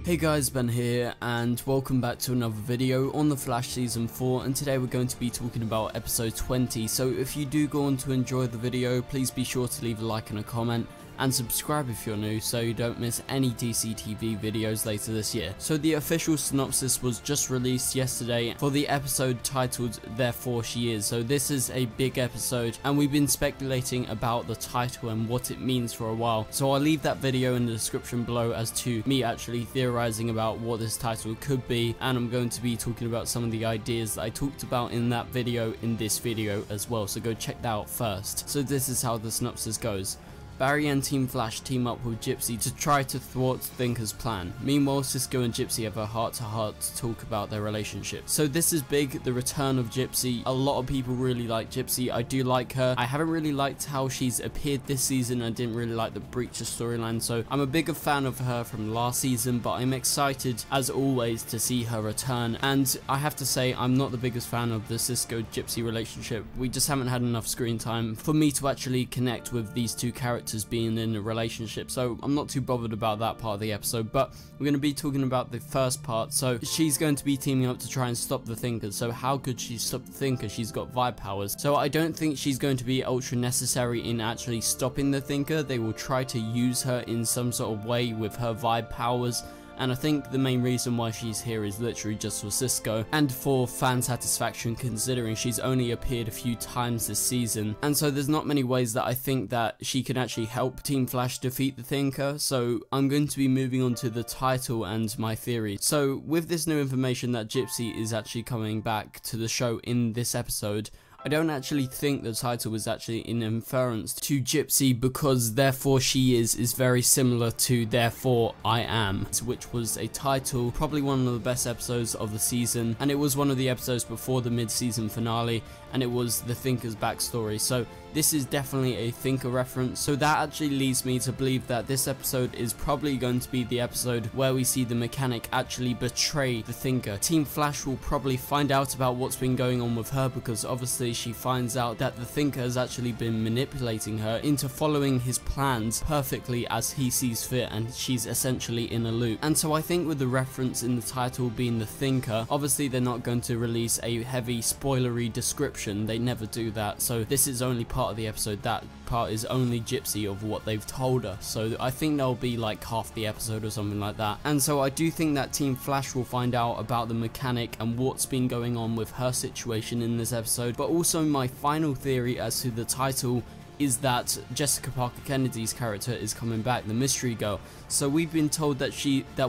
Hey guys, Ben here and welcome back to another video on The Flash Season 4, and today we're going to be talking about episode 20. So if you do go on to enjoy the video, please be sure to leave a like and a comment and subscribe if you're new so you don't miss any DC TV videos later this year. So the official synopsis was just released yesterday for the episode titled Therefore She Is. So this is a big episode and we've been speculating about the title and what it means for a while. So I'll leave that video in the description below as to me actually theorizing about what this title could be, and I'm going to be talking about some of the ideas that I talked about in that video in this video as well, so go check that out first. So this is how the synopsis goes. Barry and Team Flash team up with Gypsy to try to thwart Thinker's plan. Meanwhile, Cisco and Gypsy have a heart-to-heart to talk about their relationship. So this is big, the return of Gypsy. A lot of people really like Gypsy. I do like her. I haven't really liked how she's appeared this season. I didn't really like the Breacher storyline, so I'm a bigger fan of her from last season, but I'm excited as always to see her return. And I have to say, I'm not the biggest fan of the Cisco-Gypsy relationship. We just haven't had enough screen time for me to actually connect with these two characters being in a relationship, so I'm not too bothered about that part of the episode. But we're going to be talking about the first part. So she's going to be teaming up to try and stop the Thinker. So how could she stop the Thinker? She's got vibe powers, so I don't think she's going to be ultra necessary in actually stopping the Thinker. They will try to use her in some sort of way with her vibe powers. And I think the main reason why she's here is literally just for Cisco and for fan satisfaction, considering she's only appeared a few times this season. And so there's not many ways that I think that she can actually help Team Flash defeat the Thinker. So I'm going to be moving on to the title and my theory. So with this new information that Gypsy is actually coming back to the show in this episode, I don't actually think the title was actually in inference to Gypsy, because Therefore She Is very similar to Therefore I Am, which was a title, probably one of the best episodes of the season, and it was one of the episodes before the mid-season finale, and it was the Thinker's backstory. So this is definitely a Thinker reference, so that actually leads me to believe that this episode is probably going to be the episode where we see the mechanic actually betray the Thinker. Team Flash will probably find out about what's been going on with her, because obviously she finds out that the Thinker has actually been manipulating her into following his plans perfectly as he sees fit, and she's essentially in a loop. And so I think with the reference in the title being the Thinker, obviously they're not going to release a heavy spoilery description. They never do that, so this is only part of the episode. That part is only Gypsy of what they've told us, so I think there'll be like half the episode or something like that. And so I do think that Team Flash will find out about the mechanic and what's been going on with her situation in this episode. But also my final theory as to the title is that Jessica Parker Kennedy's character is coming back, the mystery girl. So we've been told that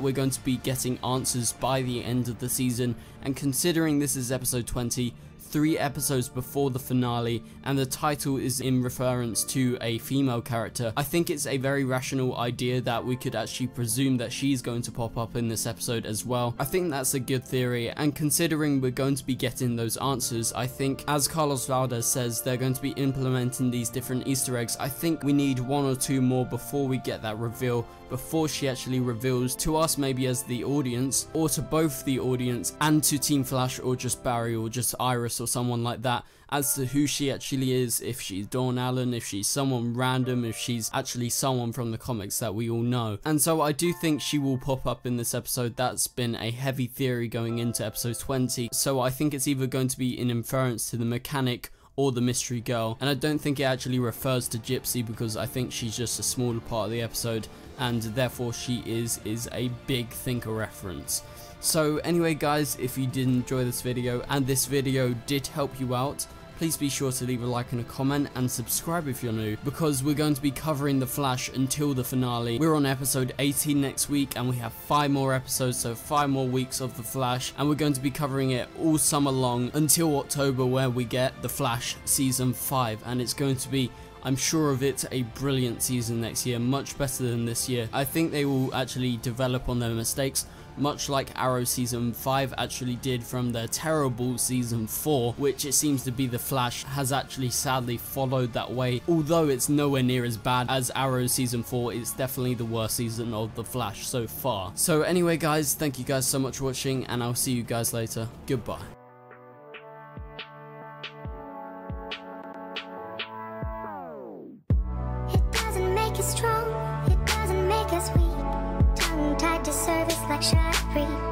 we're going to be getting answers by the end of the season, and considering this is episode 20, 3 episodes before the finale, and the title is in reference to a female character, I think it's a very rational idea that we could actually presume that she's going to pop up in this episode as well. I think that's a good theory, and considering we're going to be getting those answers, I think, as Carlos Valdez says, they're going to be implementing these different Easter eggs. I think we need 1 or 2 more before we get that reveal, before she actually reveals to us, maybe as the audience, or to both the audience and to Team Flash, or just Barry, or just Iris, or someone like that, as to who she actually is, if she's Dawn Allen, if she's someone random, if she's actually someone from the comics that we all know. And so I do think she will pop up in this episode. That's been a heavy theory going into episode 20, so I think it's either going to be in inference to the mechanic or the mystery girl, and I don't think it actually refers to Gypsy, because I think she's just a smaller part of the episode, and Therefore She Is a big Thinker reference. So anyway guys, if you did enjoy this video and this video did help you out, please be sure to leave a like and a comment and subscribe if you're new, because we're going to be covering The Flash until the finale. We're on episode 18 next week, and we have 5 more episodes, so 5 more weeks of The Flash, and we're going to be covering it all summer long until October, where we get The Flash season 5, and it's going to be, I'm sure of it, a brilliant season next year, much better than this year. I think they will actually develop on their mistakes, much like Arrow season 5 actually did from their terrible season 4, which it seems to be The Flash has actually sadly followed that way. Although it's nowhere near as bad as Arrow season 4, it's definitely the worst season of The Flash so far. So anyway guys, thank you guys so much for watching, and I'll see you guys later. Goodbye. It doesn't make us strong, it doesn't make us weak. Tongue tied to service like such a freak.